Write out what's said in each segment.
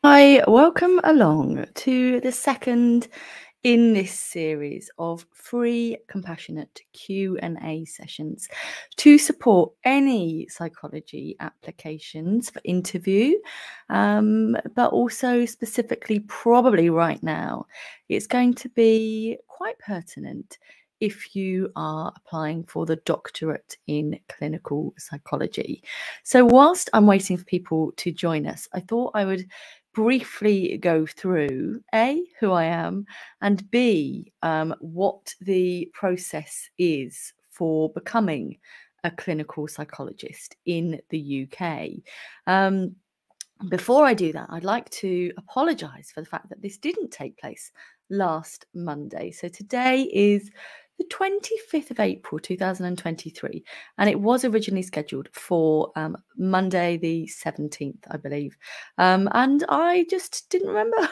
Hi, welcome along to the second in this series of free compassionate Q&A sessions to support any psychology applications for interview, but also specifically probably right now, it's going to be quite pertinent if you are applying for the doctorate in clinical psychology. So whilst I'm waiting for people to join us, I thought I would briefly go through A, who I am, and B, what the process is for becoming a clinical psychologist in the UK. Before I do that, I'd like to apologise for the fact that this didn't take place last Monday. So today is the 25th of April 2023, and it was originally scheduled for Monday the 17th, I believe. And I just didn't remember. I'm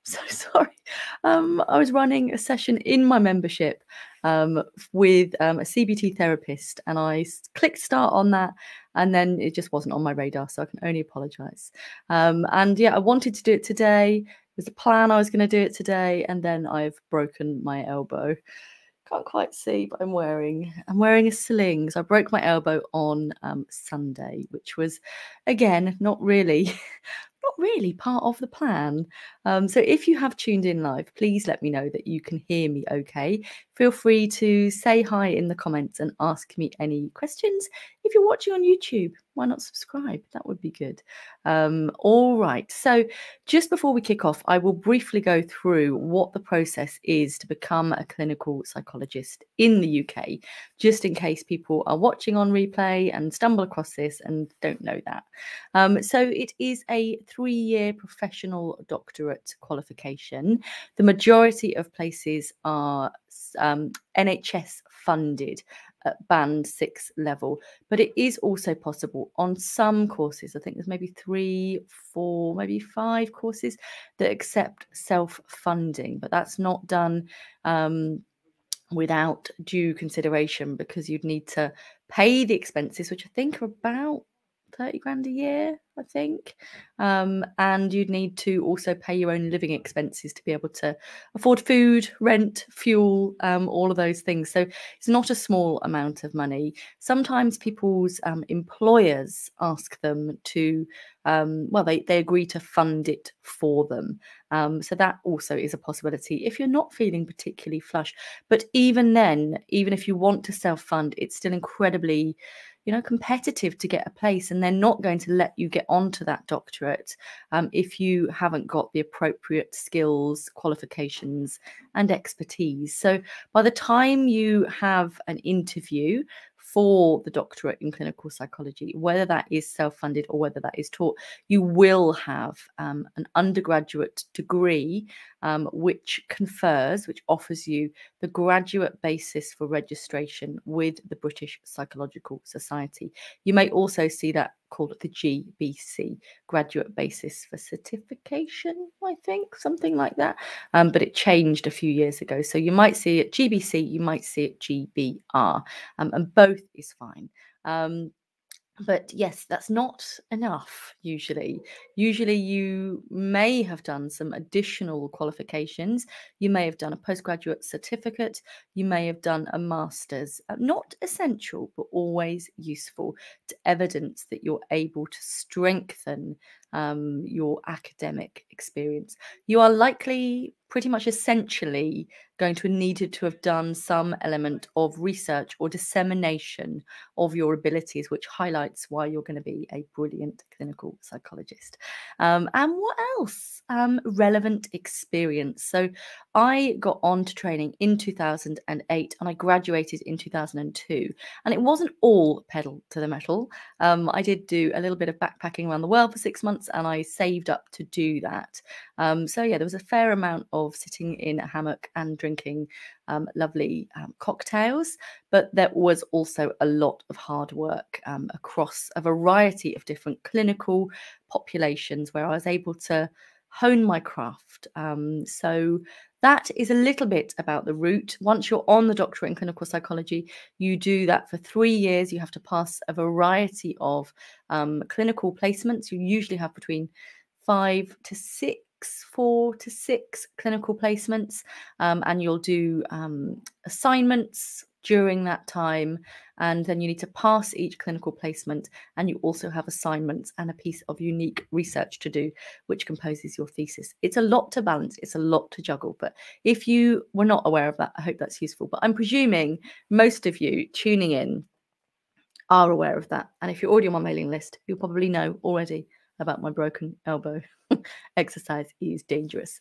so sorry. I was running a session in my membership with a CBT therapist, and I clicked start on that, and then it just wasn't on my radar, so I can only apologise. And yeah, I wanted to do it today. It was a plan I was going to do it today, and then I've broken my elbow. Can't quite see, but I'm wearing a sling. So I broke my elbow on Sunday, which was, again, not really part of the plan. So if you have tuned in live, please let me know that you can hear me okay. Feel free to say hi in the comments and ask me any questions. If you're watching on YouTube, why not subscribe? That would be good. All right. So just before we kick off, I will briefly go through what the process is to become a clinical psychologist in the UK, just in case people are watching on replay and stumble across this and don't know that. So it is a 3-year professional doctorate qualification. The majority of places are NHS funded at band 6 level, but it is also possible on some courses. I think there's maybe 3, 4, maybe 5 courses that accept self-funding, but that's not done without due consideration, because you'd need to pay the expenses, which I think are about 30 grand a year, I think. And you'd need to also pay your own living expenses to be able to afford food, rent, fuel, all of those things. So it's not a small amount of money. Sometimes people's employers ask them to, they agree to fund it for them. So that also is a possibility if you're not feeling particularly flush. But even then, even if you want to self-fund, it's still incredibly competitive to get a place, and they're not going to let you get onto that doctorate if you haven't got the appropriate skills, qualifications, and expertise. So by the time you have an interview for the doctorate in clinical psychology, whether that is self-funded or whether that is taught, you will have an undergraduate degree which offers you the graduate basis for registration with the British Psychological Society. You may also see that called the GBC, graduate basis for certification, I think, something like that. But it changed a few years ago. So you might see it GBC, you might see it GBR, and both is fine. But yes, that's not enough usually. Usually you may have done some additional qualifications. You may have done a postgraduate certificate. You may have done a master's. Not essential, but always useful to evidence that you're able to strengthen your academic experience. You are likely pretty much essentially going to have needed to have done some element of research or dissemination of your abilities, which highlights why you're going to be a brilliant clinical psychologist. And what else? Relevant experience. So I got on to training in 2008 and I graduated in 2002. And it wasn't all pedal to the metal. I did do a little bit of backpacking around the world for 6 months and I saved up to do that. So yeah, there was a fair amount of sitting in a hammock and drinking lovely cocktails, but there was also a lot of hard work across a variety of different clinical populations where I was able to hone my craft. So that is a little bit about the route. Once you're on the doctorate in clinical psychology, you do that for 3 years. You have to pass a variety of clinical placements. You usually have between 4 to 6 clinical placements, and you'll do assignments during that time, and then you need to pass each clinical placement, and you also have assignments and a piece of unique research to do, which composes your thesis. It's a lot to balance, it's a lot to juggle, but if you were not aware of that, I hope that's useful. But I'm presuming most of you tuning in are aware of that, and if you're already on my mailing list, you'll probably know already about my broken elbow. Exercise is dangerous.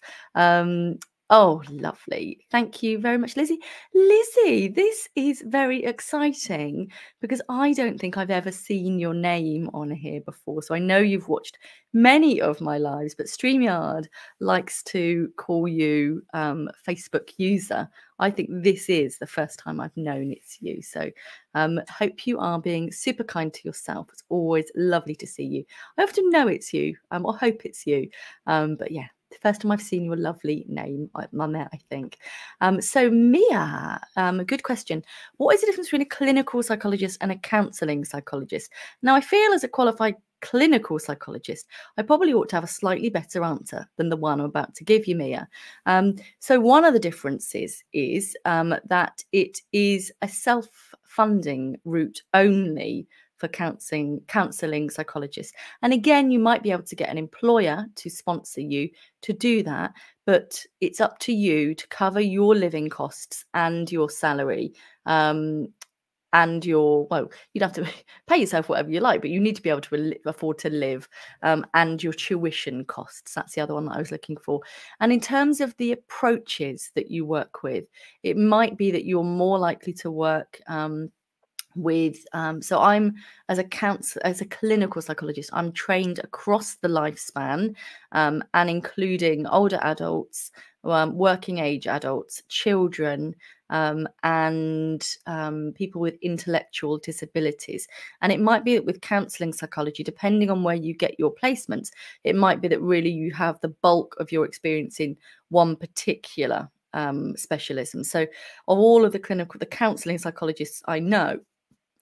Oh, lovely. Thank you very much, Lizzie. Lizzie, this is very exciting because I don't think I've ever seen your name on here before. So I know you've watched many of my lives, but StreamYard likes to call you Facebook user. I think this is the first time I've known it's you. So hope you are being super kind to yourself. It's always lovely to see you. I often know it's you, or hope it's you. But yeah, the first time I've seen your lovely name on there, I think. So Mia, good question. What is the difference between a clinical psychologist and a counselling psychologist? Now, I feel as a qualified clinical psychologist, I probably ought to have a slightly better answer than the one I'm about to give you, Mia. So one of the differences is that it is a self-funding route only for counselling psychologists. And again, you might be able to get an employer to sponsor you to do that, but it's up to you to cover your living costs and your salary. And well, you'd have to pay yourself whatever you like, but you need to be able to afford to live, and your tuition costs. That's the other one that I was looking for. And in terms of the approaches that you work with, it might be that you're more likely to work with so I'm as a clinical psychologist, I'm trained across the lifespan, and including older adults, working age adults, children, and people with intellectual disabilities. And it might be that with counselling psychology, depending on where you get your placements, it might be that really you have the bulk of your experience in one particular specialism. So of all of the counselling psychologists I know,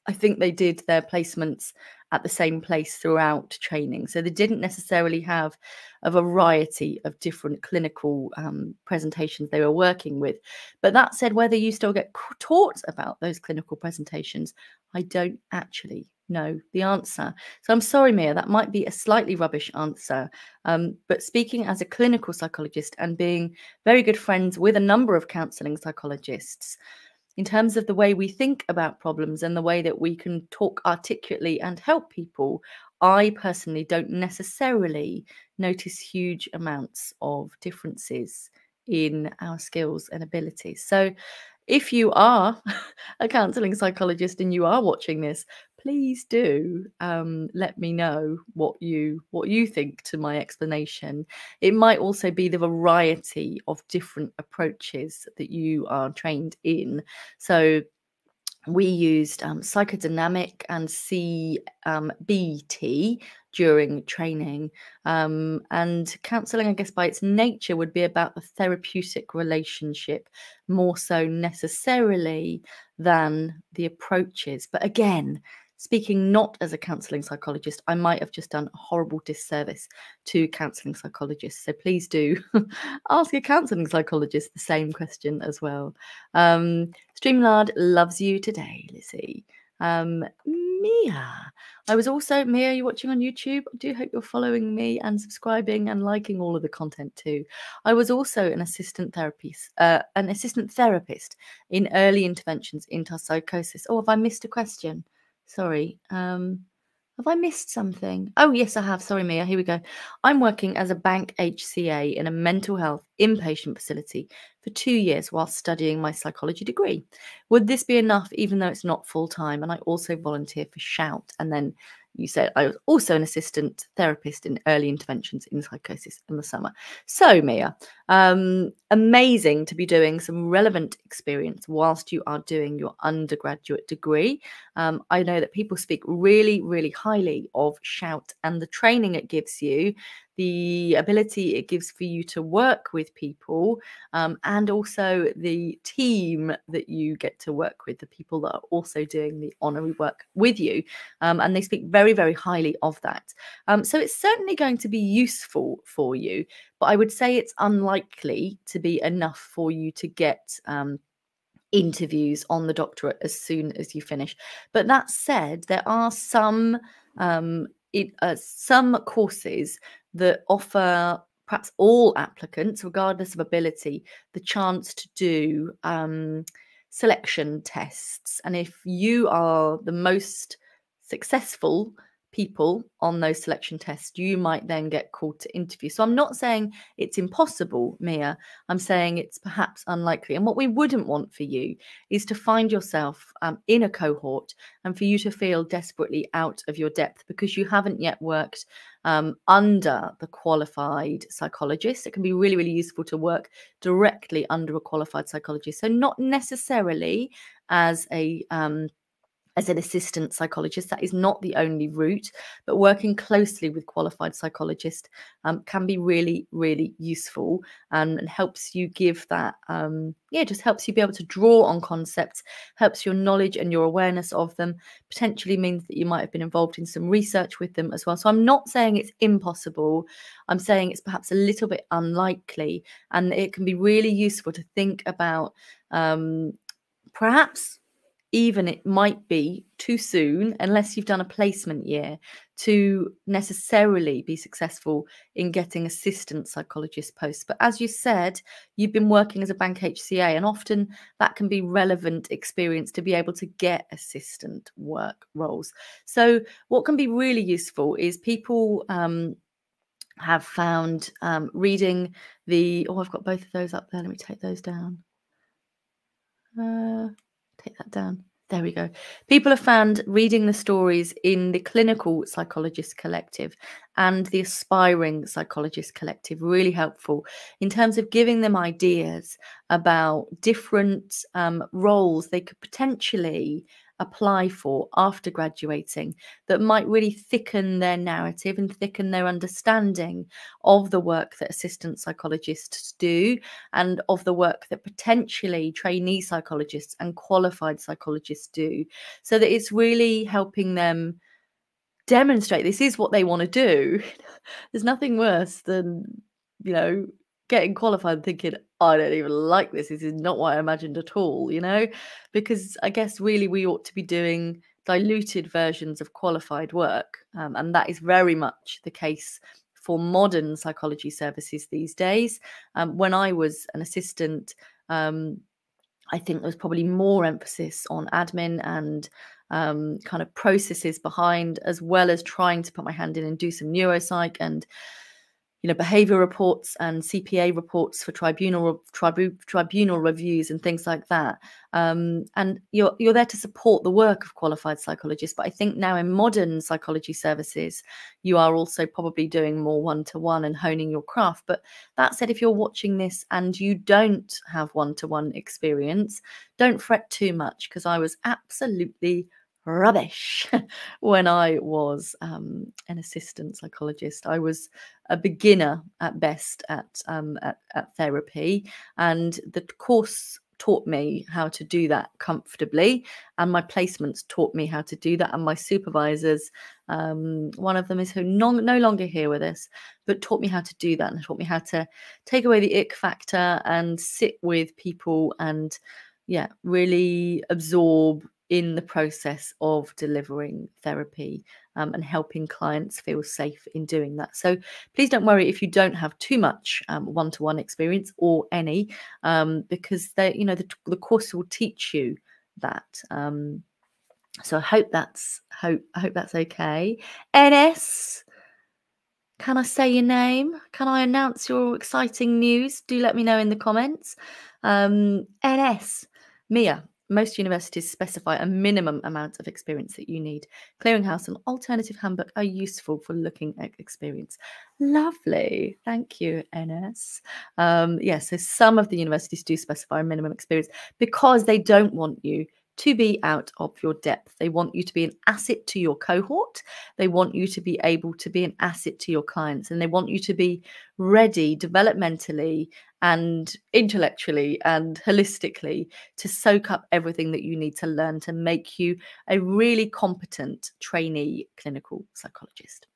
I think they did their placements at the same place throughout training. So they didn't necessarily have a variety of different clinical presentations they were working with. But that said, whether you still get taught about those clinical presentations, I don't actually know the answer. So I'm sorry, Mia, that might be a slightly rubbish answer. But speaking as a clinical psychologist and being very good friends with a number of counselling psychologists, in terms of the way we think about problems and the way that we can talk articulately and help people, I personally don't necessarily notice huge amounts of differences in our skills and abilities. So if you are a counselling psychologist and you are watching this, please do let me know what you think to my explanation. It might also be the variety of different approaches that you are trained in. So we used psychodynamic and CBT during training, and counselling, I guess by its nature, would be about the therapeutic relationship more so necessarily than the approaches. But again, speaking not as a counselling psychologist, I might have just done a horrible disservice to counselling psychologists. So please do ask a counselling psychologist the same question as well. Streamlard loves you today, Lizzie. Mia. I was also, Mia, you're watching on YouTube. I do hope you're following me and subscribing and liking all of the content too. I was also an assistant therapist in early interventions into psychosis. Oh, have I missed a question? Sorry. Have I missed something? Oh, yes, I have. Sorry, Mia. Here we go. I'm working as a bank HCA in a mental health inpatient facility for 2 years while studying my psychology degree. Would this be enough, even though it's not full-time? And I also volunteer for Shout. And then you said I was also an assistant therapist in early interventions in psychosis in the summer. So, Mia, amazing to be doing some relevant experience whilst you are doing your undergraduate degree. I know that people speak really, really highly of Shout and the training it gives you, the ability it gives for you to work with people, and also the team that you get to work with, the people that are also doing the honorary work with you. And they speak very, very highly of that. So it's certainly going to be useful for you, but I would say it's unlikely to be enough for you to get interviews on the doctorate as soon as you finish. But that said, there are some courses that offer perhaps all applicants, regardless of ability, the chance to do selection tests. And if you are the most successful people on those selection tests, you might then get called to interview. So I'm not saying it's impossible, Mia. I'm saying it's perhaps unlikely. And what we wouldn't want for you is to find yourself in a cohort and for you to feel desperately out of your depth because you haven't yet worked under the qualified psychologist. It can be really, really useful to work directly under a qualified psychologist. So not necessarily as an assistant psychologist. That is not the only route, but working closely with qualified psychologists can be really, really useful and helps you give that, just helps you be able to draw on concepts, helps your knowledge and your awareness of them, potentially means that you might have been involved in some research with them as well. So I'm not saying it's impossible. I'm saying it's perhaps a little bit unlikely, and it can be really useful to think about perhaps even it might be too soon, unless you've done a placement year, to necessarily be successful in getting assistant psychologist posts. But as you said, you've been working as a bank HCA, and often that can be relevant experience to be able to get assistant work roles. So what can be really useful is people have found reading I've got both of those up there. Let me take those down. Take that down. There we go. People have found reading the stories in the Clinical Psychologist Collective and the Aspiring Psychologist Collective really helpful in terms of giving them ideas about different roles they could potentially apply for after graduating that might really thicken their narrative and thicken their understanding of the work that assistant psychologists do and of the work that potentially trainee psychologists and qualified psychologists do, so that it's really helping them demonstrate this is what they want to do. There's nothing worse than, getting qualified and thinking, I don't even like this. This is not what I imagined at all, because I guess really we ought to be doing diluted versions of qualified work. And that is very much the case for modern psychology services these days. When I was an assistant, I think there was probably more emphasis on admin and kind of processes behind, as well as trying to put my hand in and do some neuropsych and behavior reports and CPA reports for tribunal reviews and things like that. And you're there to support the work of qualified psychologists. But I think now in modern psychology services, you are also probably doing more one-to-one and honing your craft. But that said, if you're watching this and you don't have one-to-one experience, don't fret too much, because I was absolutely rubbish when I was an assistant psychologist. I was a beginner at best at therapy, and the course taught me how to do that comfortably, and my placements taught me how to do that, and my supervisors, one of them is no longer here with us, but taught me how to do that and taught me how to take away the ick factor and sit with people and really absorb in the process of delivering therapy and helping clients feel safe in doing that. So please don't worry if you don't have too much one-to-one experience or any, because the course will teach you that. So I hope that's okay. NS, can I say your name? Can I announce your exciting news? Do let me know in the comments. NS, Mia. Most universities specify a minimum amount of experience that you need. Clearinghouse and Alternative Handbook are useful for looking at experience. Lovely. Thank you, NS. So some of the universities do specify a minimum experience because they don't want you to be out of your depth. They want you to be an asset to your cohort. They want you to be able to be an asset to your clients, and they want you to be ready developmentally and intellectually and holistically to soak up everything that you need to learn to make you a really competent trainee clinical psychologist.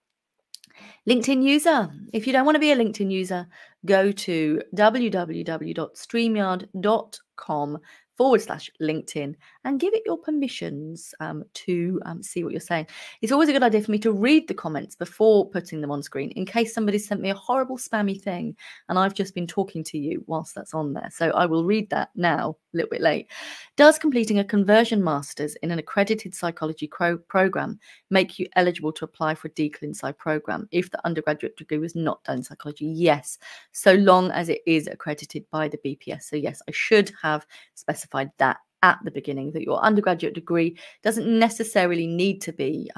LinkedIn user. If you don't want to be a LinkedIn user, go to www.streamyard.com/LinkedIn and give it your permissions to see what you're saying. It's always a good idea for me to read the comments before putting them on screen in case somebody sent me a horrible spammy thing and I've just been talking to you whilst that's on there. So I will read that now, a little bit late. Does completing a conversion master's in an accredited psychology program make you eligible to apply for a DClinPsy program if the undergraduate degree was not done in psychology? Yes, so long as it is accredited by the BPS. So yes, I should have specified that at the beginning, that your undergraduate degree doesn't necessarily need to be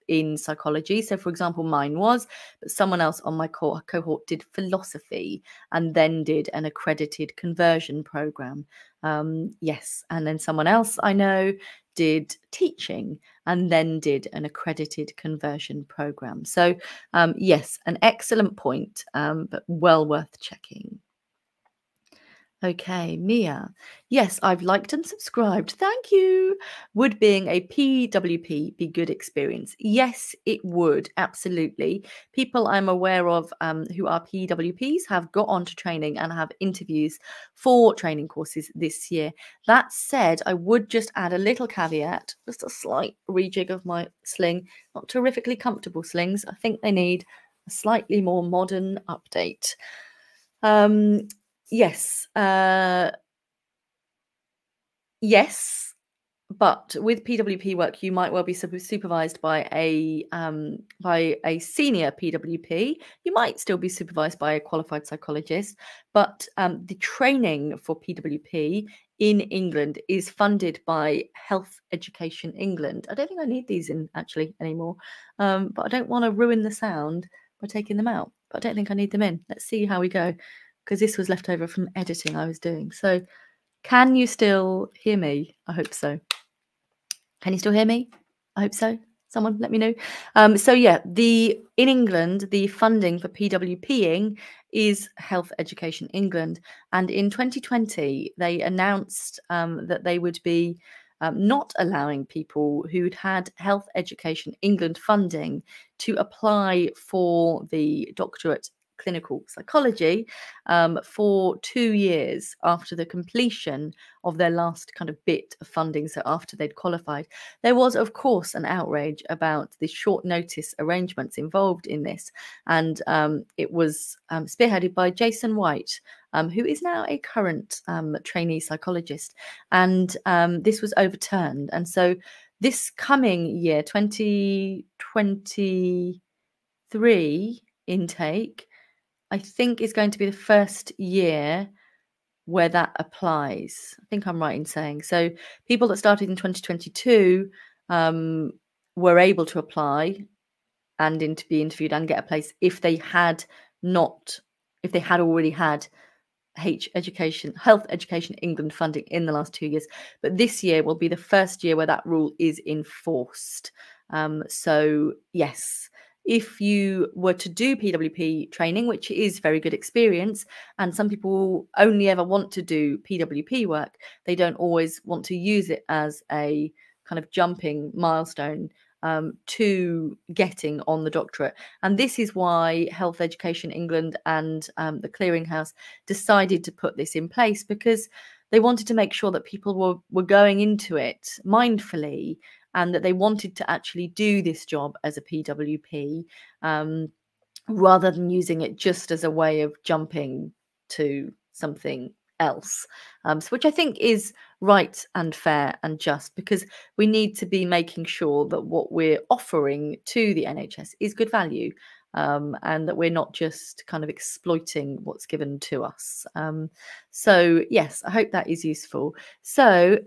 in psychology. So for example, mine was, but someone else on my cohort did philosophy and then did an accredited conversion program. Yes, and then someone else I know did teaching and then did an accredited conversion program. So yes, an excellent point, but well worth checking. Okay, Mia. Yes, I've liked and subscribed. Thank you. Would being a PWP be good experience? Yes, it would. Absolutely. People I'm aware of who are PWPs have got onto training and have interviews for training courses this year. That said, I would just add a little caveat, just a slight rejig of my sling. Not terrifically comfortable slings. I think they need a slightly more modern update. Yes. Yes, but with PWP work, you might well be supervised by a senior PWP. You might still be supervised by a qualified psychologist, but the training for PWP in England is funded by Health Education England. I don't think I need these in actually anymore, but I don't want to ruin the sound by taking them out. But I don't think I need them in. Let's see how we go, because this was left over from editing I was doing. So can you still hear me? I hope so. Can you still hear me? I hope so. Someone let me know. So yeah, in England, the funding for PWPing is Health Education England. And in 2020, they announced that they would be not allowing people who'd had Health Education England funding to apply for the doctorate clinical psychology for 2 years after the completion of their last kind of bit of funding. So after they'd qualified, there was, of course, an outrage about the short notice arrangements involved in this. And it was spearheaded by Jason White, who is now a current trainee psychologist. And this was overturned. And so this coming year, 2023 intake, I think is going to be the first year where that applies. I think I'm right in saying. So people that started in 2022 were able to apply and to be interviewed and get a place if they had already had Health Education England funding in the last 2 years. But this year will be the first year where that rule is enforced. So yes, if you were to do PWP training, which is very good experience, and some people only ever want to do PWP work, they don't always want to use it as a kind of jumping milestone to getting on the doctorate. And this is why Health Education England and the Clearinghouse decided to put this in place, because they wanted to make sure that people were going into it mindfully and that they wanted to actually do this job as a PWP rather than using it just as a way of jumping to something else, which I think is right and fair and just, because we need to be making sure that what we're offering to the NHS is good value, and that we're not just kind of exploiting what's given to us. So yes, I hope that is useful. So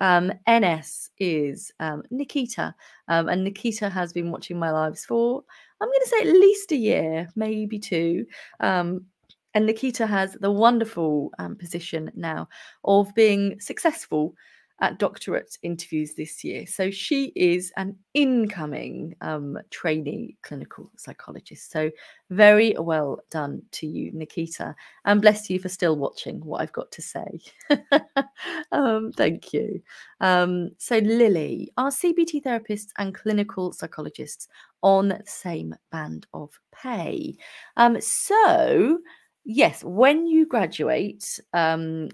NS is Nikita, and Nikita has been watching my lives for, I'm going to say, at least a year, maybe 2. And Nikita has the wonderful position now of being successful at doctorate interviews this year. So she is an incoming trainee clinical psychologist. So very well done to you, Nikita. And bless you for still watching what I've got to say. Thank you. So Lily, are CBT therapists and clinical psychologists on the same band of pay? So yes, when you graduate,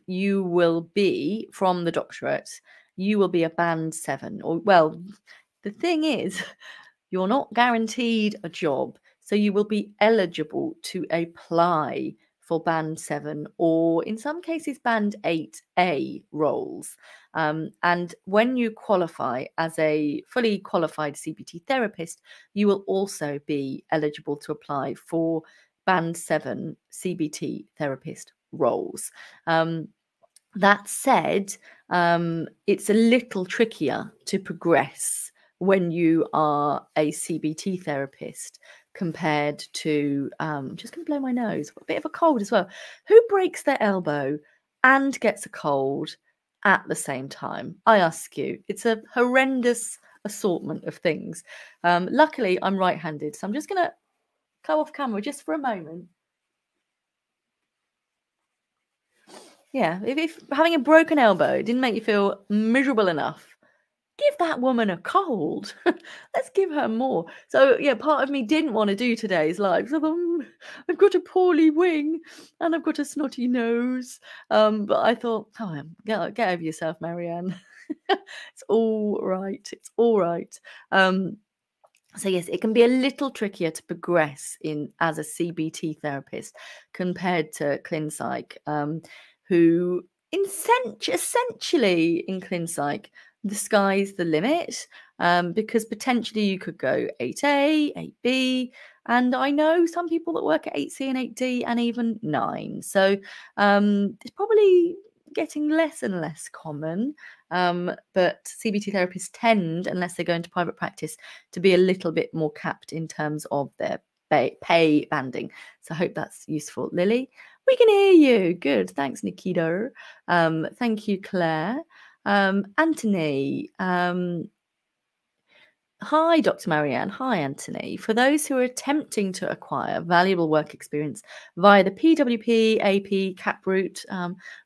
you will be from the doctorate, you will be a band 7. Or, well, the thing is, you're not guaranteed a job, so you will be eligible to apply for band 7 or in some cases band 8A roles. And when you qualify as a fully qualified CBT therapist, you will also be eligible to apply for band 7 CBT therapist roles. That said, it's a little trickier to progress when you are a CBT therapist compared to, just going to blow my nose, a bit of a cold as well. Who breaks their elbow and gets a cold at the same time? I ask you. It's a horrendous assortment of things. Luckily, I'm right-handed, so I'm just going to go off camera just for a moment. Yeah, if having a broken elbow didn't make you feel miserable enough, give that woman a cold. Let's give her more. So yeah, part of me didn't want to do today's live. So I've got a poorly wing and I've got a snotty nose. But I thought, oh, get over yourself, Marianne. It's all right. It's all right. So yes, it can be a little trickier to progress as a CBT therapist compared to ClinPsych, who essentially in ClinPsych, the sky's the limit, because potentially you could go 8A, 8B, and I know some people that work at 8C and 8D and even 9. So it's probably getting less and less common, but CBT therapists tend, unless they go into private practice, to be a little bit more capped in terms of their pay banding. So I hope that's useful. Lily, we can hear you. Good. Thanks, Nikita. Thank you, Claire. Anthony, hi, Dr. Marianne. Hi, Anthony. For those who are attempting to acquire valuable work experience via the PWP, AP, CAP route,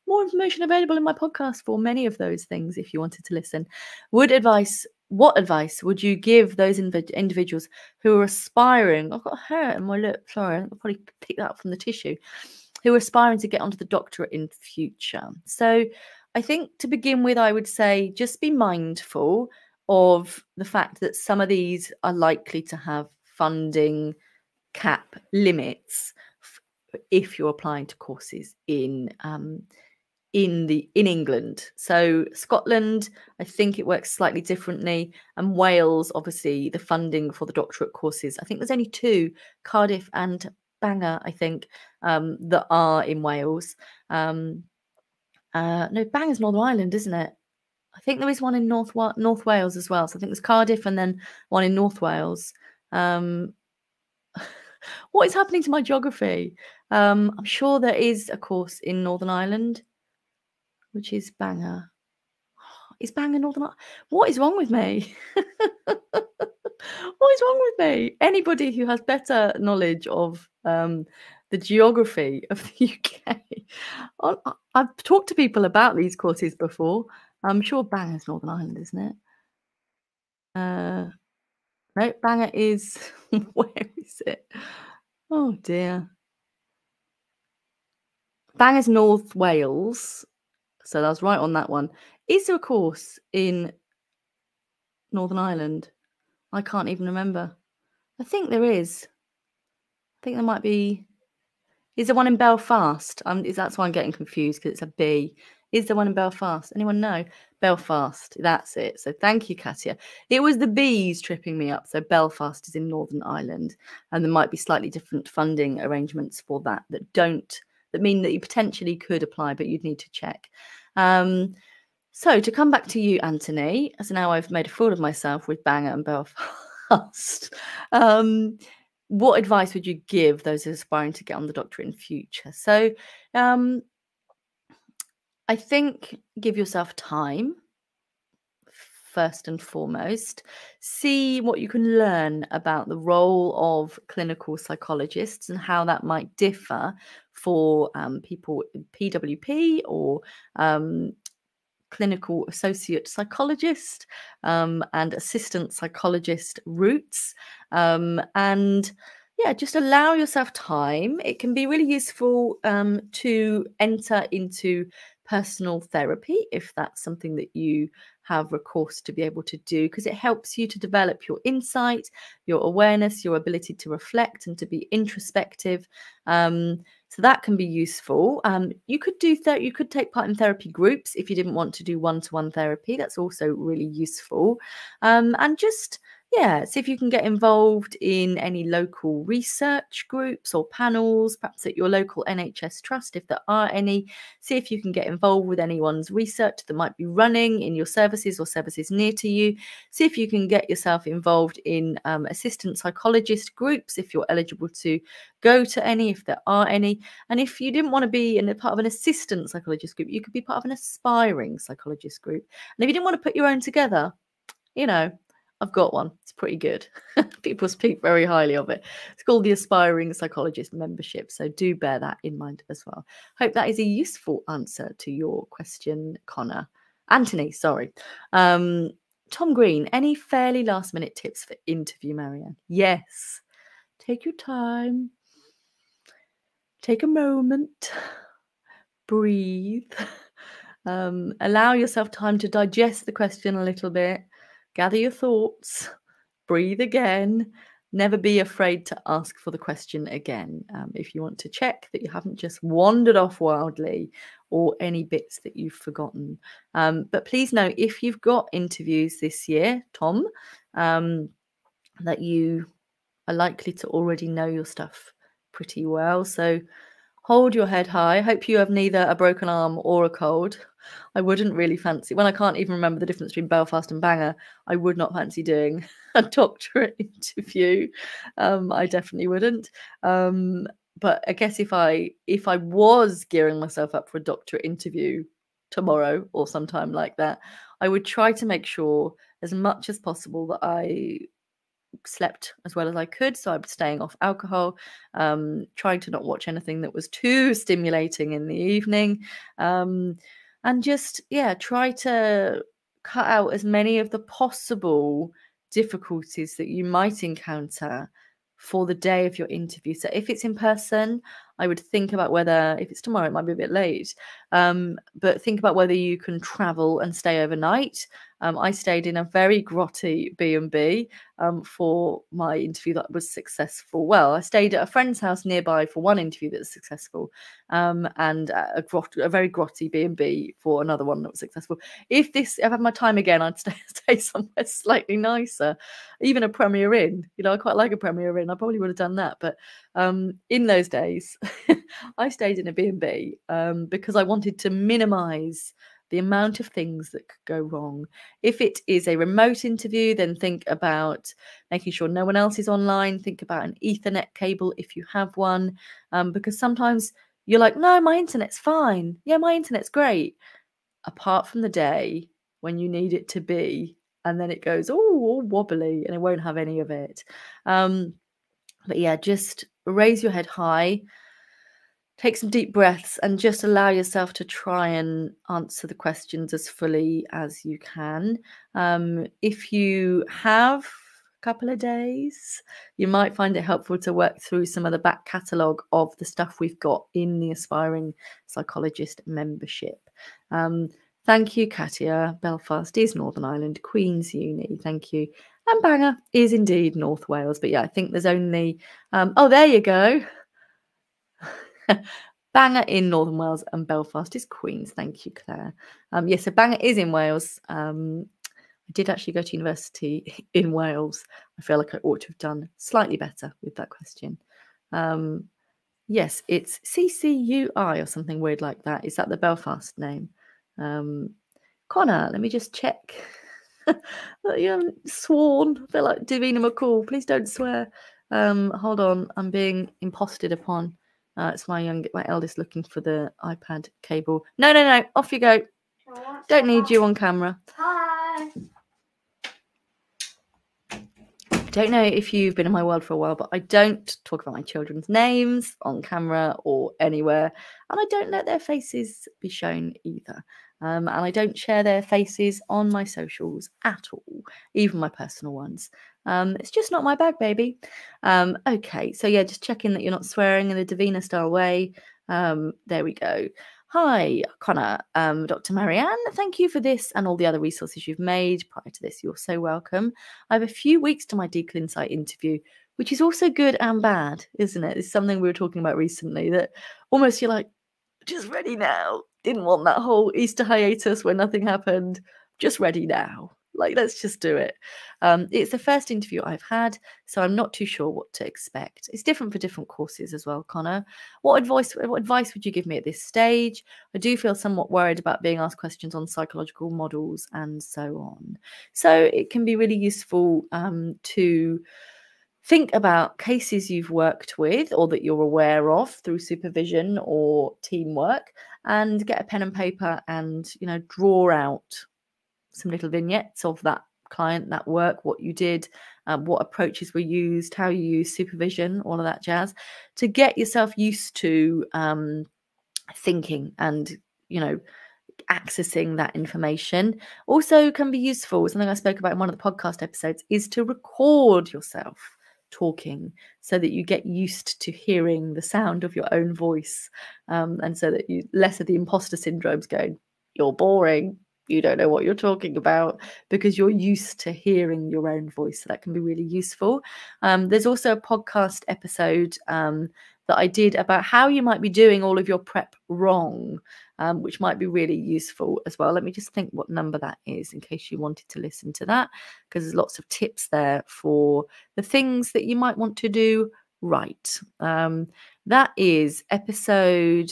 more information available in my podcast for many of those things if you wanted to listen. What advice would you give those individuals who are aspiring? I've got hair in my lip. Sorry, I'll probably pick that up from the tissue. Who are aspiring to get onto the doctorate in future. So I think to begin with, I would say just be mindful of the fact that some of these are likely to have funding cap limits if you're applying to courses in England. So Scotland, I think it works slightly differently, and Wales, obviously, the funding for the doctorate courses. I think there's only 2, Cardiff and Bangor, I think, that are in Wales. No, Bangor's Northern Ireland, isn't it? I think there is one in North Wales as well. So I think there's Cardiff and then one in North Wales. What is happening to my geography? I'm sure there is a course in Northern Ireland, which is Bangor. Is Bangor Northern Ireland? What is wrong with me? What is wrong with me? Anybody who has better knowledge of the geography of the UK. I've talked to people about these courses before. I'm sure Bangor's Northern Ireland, isn't it? No, Bangor is... Where is it? Oh, dear. Bangor's North Wales. So I was right on that one. Is there a course in Northern Ireland? I can't even remember. I think there is. I think there might be... Is there one in Belfast? That's why I'm getting confused, because it's a B. Is there one in Belfast? Anyone know? Belfast. That's it. So thank you, Katia. It was the B's tripping me up. So Belfast is in Northern Ireland, and there might be slightly different funding arrangements for that mean that you potentially could apply, but you'd need to check. So to come back to you, Anthony, as now I've made a fool of myself with Bangor and Belfast. What advice would you give those who are aspiring to get on the doctorate in future? So I think give yourself time. first and foremost. See what you can learn about the role of clinical psychologists and how that might differ for people in PWP or clinical associate psychologist and assistant psychologist routes. And yeah, just allow yourself time. It can be really useful to enter into personal therapy if that's something that you have recourse to be able to do, because it helps you to develop your insight, your awareness, your ability to reflect and to be introspective. So that can be useful. You could you could take part in therapy groups if you didn't want to do one-to-one therapy. That's also really useful. And just see if you can get involved in any local research groups or panels, perhaps at your local NHS trust, if there are any. See if you can get involved with anyone's research that might be running in your services or services near to you. See if you can get yourself involved in assistant psychologist groups if you're eligible to go to any, if there are any. And if you didn't want to be in a part of an assistant psychologist group, you could be part of an aspiring psychologist group. And if you didn't want to put your own together, you know, I've got one. It's pretty good. People speak very highly of it. It's called the Aspiring Psychologist Membership. So do bear that in mind as well. Hope that is a useful answer to your question, Connor. Anthony, sorry. Tom Green, any fairly last minute tips for interview, Marianne? Yes. Take your time. Take a moment. Breathe. Allow yourself time to digest the question a little bit. Gather your thoughts, breathe again. Never be afraid to ask for the question again if you want to check that you haven't just wandered off wildly or any bits that you've forgotten. But please know, if you've got interviews this year, Tom, that you are likely to already know your stuff pretty well. So hold your head high. Hope you have neither a broken arm or a cold. I wouldn't really fancy, when I can't even remember the difference between Belfast and Bangor, I would not fancy doing a doctorate interview. I definitely wouldn't. But I guess if I was gearing myself up for a doctorate interview tomorrow or sometime like that, I would try to make sure as much as possible that I slept as well as I could. So I'm staying off alcohol, trying to not watch anything that was too stimulating in the evening, and just try to cut out as many of the possible difficulties that you might encounter for the day of your interview. So if it's in person, I would think about whether, if it's tomorrow, it might be a bit late, but think about whether you can travel and stay overnight. I stayed in a very grotty B&B for my interview that was successful. Well, I stayed at a friend's house nearby for one interview that was successful, and a very grotty B&B for another one that was successful. If I had my time again, I'd stay somewhere slightly nicer, even a Premier Inn. You know, I quite like a Premier Inn. I probably would have done that, but in those days, I stayed in a B&B because I wanted to minimize the amount of things that could go wrong. If it is a remote interview, then think about making sure no one else is online. Think about an Ethernet cable if you have one, because sometimes you're like, no, my internet's fine. Yeah, my internet's great. Apart from the day when you need it to be, and then it goes all wobbly and it won't have any of it. But yeah, just raise your head high. Take some deep breaths and just allow yourself to try and answer the questions as fully as you can. If you have a couple of days, you might find it helpful to work through some of the back catalogue of the stuff we've got in the Aspiring Psychologist membership. Thank you, Katia. Belfast is Northern Ireland, Queen's Uni. Thank you. And Bangor is indeed North Wales. But yeah, I think there's only... oh, there you go. Bangor in Northern Wales and Belfast is Queen's. Thank you, Claire. Yes, so Bangor is in Wales. I did actually go to university in Wales. I feel like I ought to have done slightly better with that question. Yes, it's CCUI or something weird like that. Is that the Belfast name? Connor, let me just check. You haven't sworn. I feel like Davina McCall. Please don't swear. Hold on. I'm being imposted upon. It's my eldest looking for the iPad cable. No. Off you go. Don't need you on camera. Hi. don't know if you've been in my world for a while, but I don't talk about my children's names on camera or anywhere, and I don't let their faces be shown either. And I don't share their faces on my socials at all, even my personal ones. It's just not my bag, baby. Okay, so yeah, just checking that you're not swearing in the Davina style way. There we go. Hi, Connor, Dr. Marianne, thank you for this and all the other resources you've made. Prior to this, you're so welcome. I have a few weeks to my DClinPsy interview, which is also good and bad, isn't it? It's something we were talking about recently, that almost you're like, just ready now. Didn't want that whole Easter hiatus where nothing happened. Just ready now. Like, let's just do it. It's the first interview I've had, so I'm not too sure what to expect. It's different for different courses as well, Connor. What advice would you give me at this stage? I do feel somewhat worried about being asked questions on psychological models and so on. So it can be really useful to think about cases you've worked with or that you're aware of through supervision or teamwork, and get a pen and paper and, draw out some little vignettes of that client, that work, what you did, what approaches were used, how you use supervision, all of that jazz, to get yourself used to thinking and, accessing that information. Also can be useful, something I spoke about in one of the podcast episodes, is to record yourself talking so that you get used to hearing the sound of your own voice, and so that you less of the imposter syndrome's going, you're boring, you don't know what you're talking about, because you're used to hearing your own voice. So that can be really useful. There's also a podcast episode that I did about how you might be doing all of your prep wrong, which might be really useful as well. Let me just think what number that is in case you wanted to listen to that, because there's lots of tips there for the things that you might want to do right. That is episode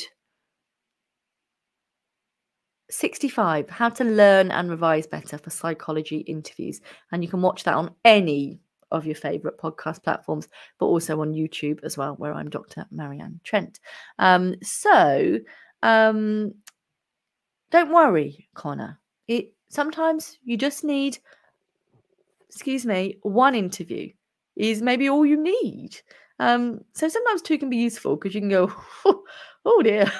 65, how to learn and revise better for psychology interviews. And you can watch that on any of your favorite podcast platforms, but also on YouTube as well, where I'm Dr. Marianne Trent. Don't worry, Connor. Sometimes you just need, one interview is maybe all you need. So sometimes two can be useful, because you can go, oh dear.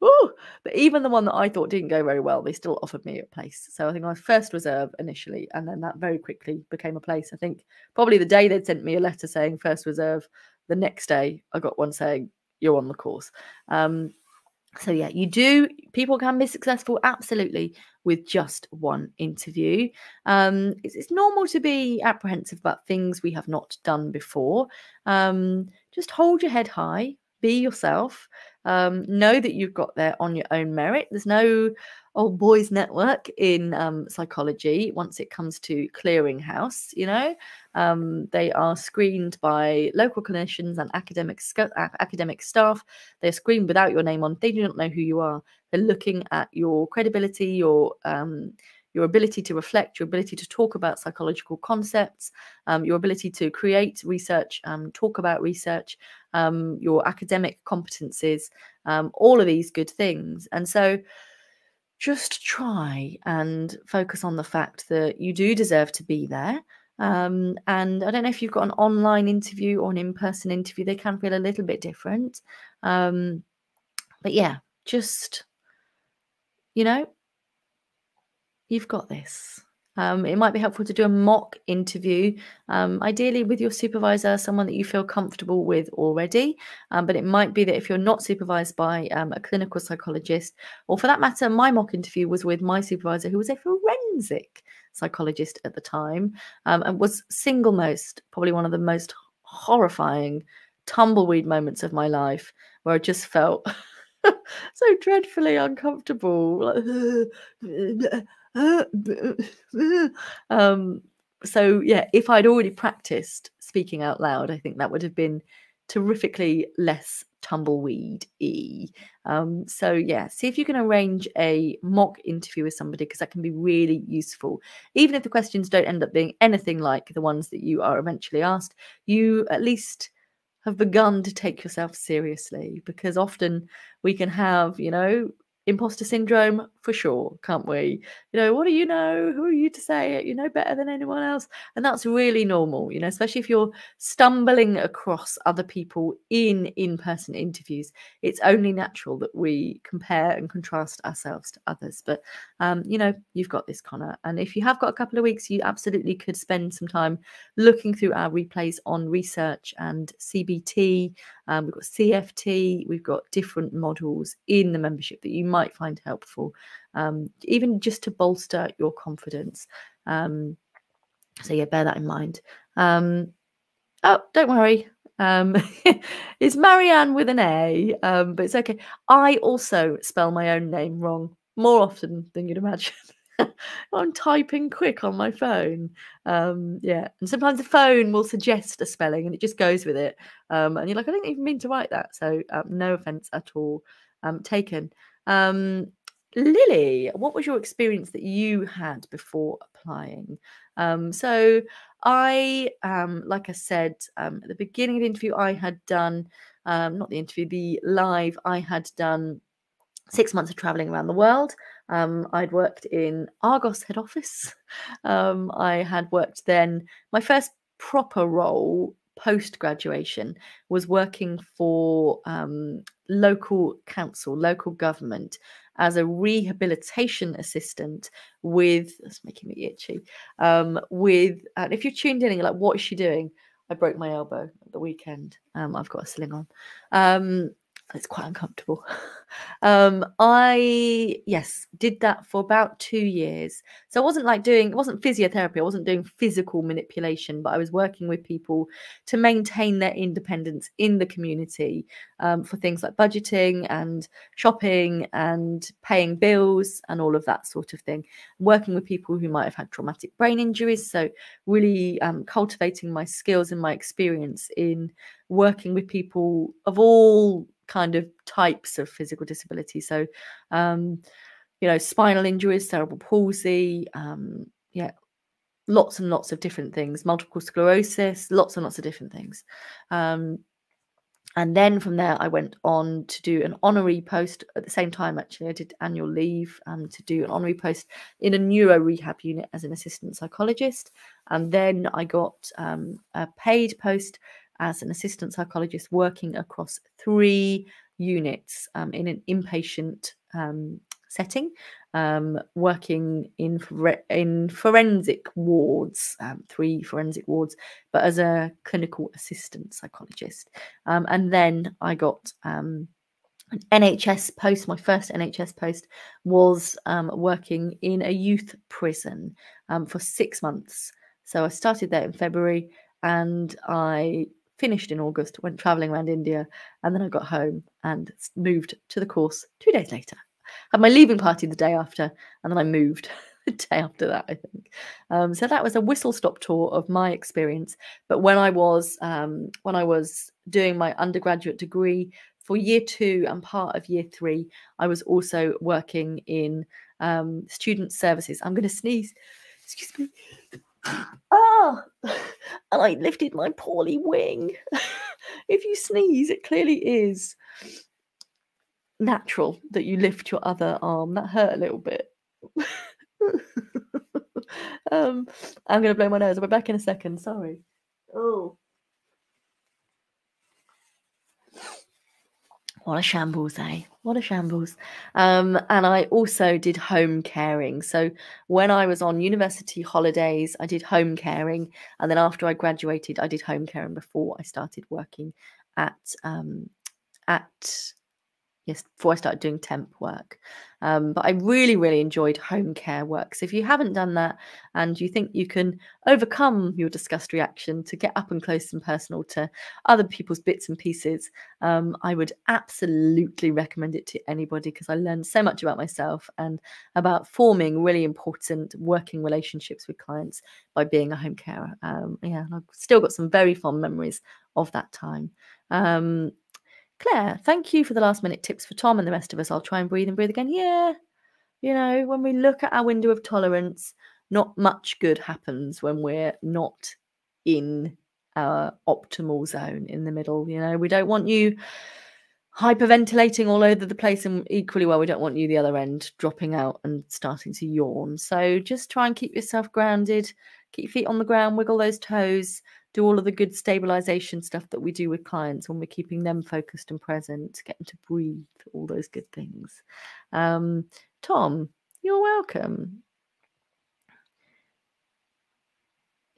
Ooh, but even the one that I thought didn't go very well, they still offered me a place. So I think I was first reserve initially, and then that very quickly became a place. I think probably the day they'd sent me a letter saying first reserve, the next day I got one saying you're on the course. So yeah, people can be successful, absolutely, with just one interview. It's normal to be apprehensive about things we have not done before. Just hold your head high, be yourself. Know that you've got there on your own merit. There's no old boys network in psychology once it comes to clearinghouse. They are screened by local clinicians and academic staff. They're screened without your name on. They do not know who you are. They're looking at your credibility, your ability to reflect, your ability to talk about psychological concepts, your ability to create research, talk about research, your academic competencies, all of these good things. And so just try and focus on the fact that you do deserve to be there. And I don't know if you've got an online interview or an in-person interview, they can feel a little bit different. But yeah, just, you've got this. It might be helpful to do a mock interview, ideally with your supervisor, someone that you feel comfortable with already. But it might be that if you're not supervised by a clinical psychologist, or for that matter, my mock interview was with my supervisor, who was a forensic psychologist at the time, and was probably one of the most horrifying tumbleweed moments of my life, where I just felt so dreadfully uncomfortable. So yeah, if I'd already practiced speaking out loud, I think that would have been terrifically less tumbleweed-y. So yeah, see if you can arrange a mock interview with somebody, because that can be really useful. Even if the questions don't end up being anything like the ones that you are eventually asked, you at least have begun to take yourself seriously, because often we can have, imposter syndrome for sure, can't we? You know, what do you know? Who are you to say it? You know better than anyone else. And that's really normal, you know, especially if you're stumbling across other people in in-person interviews. It's only natural that we compare and contrast ourselves to others. But, you know, you've got this, Connor. And if you have got a couple of weeks, you absolutely could spend some time looking through our replays on research and CBT. We've got CFT, we've got different models in the membership that you might find helpful, even just to bolster your confidence. So yeah, bear that in mind. Oh, don't worry. It's Marianne with an A, but it's okay. I also spell my own name wrong more often than you'd imagine. I'm typing quick on my phone. Yeah, and sometimes the phone will suggest a spelling and it just goes with it. And you're like, I didn't even mean to write that. So no offense at all taken. Lily, what was your experience that you had before applying? So I, like I said, at the beginning of the interview, I had done, not the interview, the live, I had done 6 months of traveling around the world. I'd worked in Argos head office. I had worked then, my first proper role post-graduation was working for local council, local government, as a rehabilitation assistant with, that's making me itchy, with, and if you're tuned in and you're like, what is she doing? I broke my elbow at the weekend. I've got a sling on. It's quite uncomfortable. I, yes, did that for about 2 years. So I wasn't like doing, it wasn't physiotherapy. I wasn't doing physical manipulation, but I was working with people to maintain their independence in the community, for things like budgeting and shopping and paying bills and all of that sort of thing. Working with people who might have had traumatic brain injuries. So really cultivating my skills and my experience in working with people of all kind of types of physical disability. So, you know, spinal injuries, cerebral palsy, yeah, lots and lots of different things, multiple sclerosis, lots and lots of different things. And then from there, I went on to do an honorary post at the same time. Actually, I did annual leave to do an honorary post in a neuro rehab unit as an assistant psychologist. And then I got a paid post as an assistant psychologist working across 3 units in an inpatient setting, working in forensic wards, 3 forensic wards, but as a clinical assistant psychologist. And then I got an NHS post. My first NHS post was working in a youth prison for 6 months. So I started there in February and I finished in August, went traveling around India, and then I got home and moved to the course 2 days later. Had my leaving party the day after, and then I moved the day after that, I think. So that was a whistle-stop tour of my experience. But when I was doing my undergraduate degree for year 2 and part of year 3, I was also working in student services. I'm going to sneeze. Excuse me. Ah, and I lifted my poorly wing. If you sneeze, it clearly is natural that you lift your other arm. That hurt a little bit. I'm going to blow my nose. I'll be back in a second. Sorry. Oh. What a shambles, eh? What a shambles. And I also did home caring. So when I was on university holidays, I did home caring. And then after I graduated, I did home caring before I started working before I started doing temp work. But I really, really enjoyed home care work. So if you haven't done that and you think you can overcome your disgust reaction to get up and close and personal to other people's bits and pieces, I would absolutely recommend it to anybody, because I learned so much about myself and about forming really important working relationships with clients by being a home carer. Yeah, I've still got some very fond memories of that time. Claire, thank you for the last minute tips for Tom and the rest of us. I'll try and breathe and breathe again. Yeah, you know, when we look at our window of tolerance, not much good happens when we're not in our optimal zone in the middle. You know, we don't want you hyperventilating all over the place, and equally well, we don't want you the other end dropping out and starting to yawn. So just try and keep yourself grounded, keep your feet on the ground, wiggle those toes, do all of the good stabilization stuff that we do with clients when we're keeping them focused and present, get them to breathe, all those good things. Tom, you're welcome.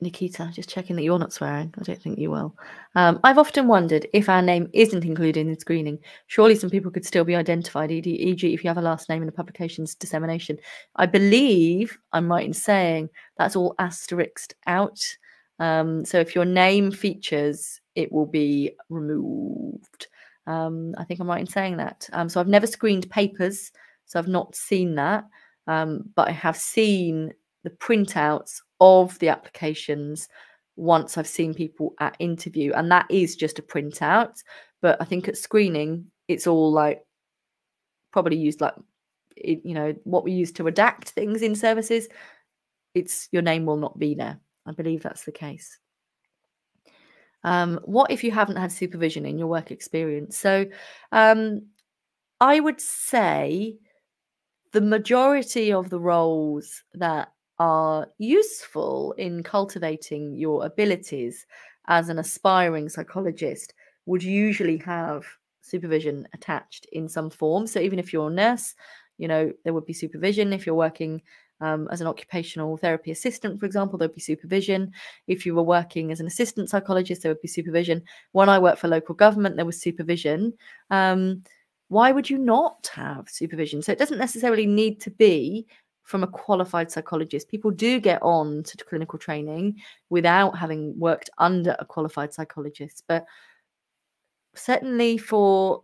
Nikita, just checking that you're not swearing. I don't think you will. I've often wondered if our name isn't included in screening. Surely some people could still be identified, e.g. if you have a last name in a publication's dissemination. I believe I'm right in saying that's all asterisked out. So if your name features, it will be removed. I think I'm right in saying that. So I've never screened papers, so I've not seen that. But I have seen the printouts of the applications once I've seen people at interview, and that is just a printout. But I think at screening, it's all like probably used like, you know, what we use to redact things in services. It's your name will not be there. I believe that's the case. What if you haven't had supervision in your work experience? So I would say the majority of the roles that are useful in cultivating your abilities as an aspiring psychologist would usually have supervision attached in some form. So even if you're a nurse, you know, there would be supervision. If you're working as an occupational therapy assistant, for example, there would be supervision. If you were working as an assistant psychologist, there would be supervision. When I worked for local government, there was supervision. Why would you not have supervision? So it doesn't necessarily need to be from a qualified psychologist. People do get on to clinical training without having worked under a qualified psychologist. But certainly for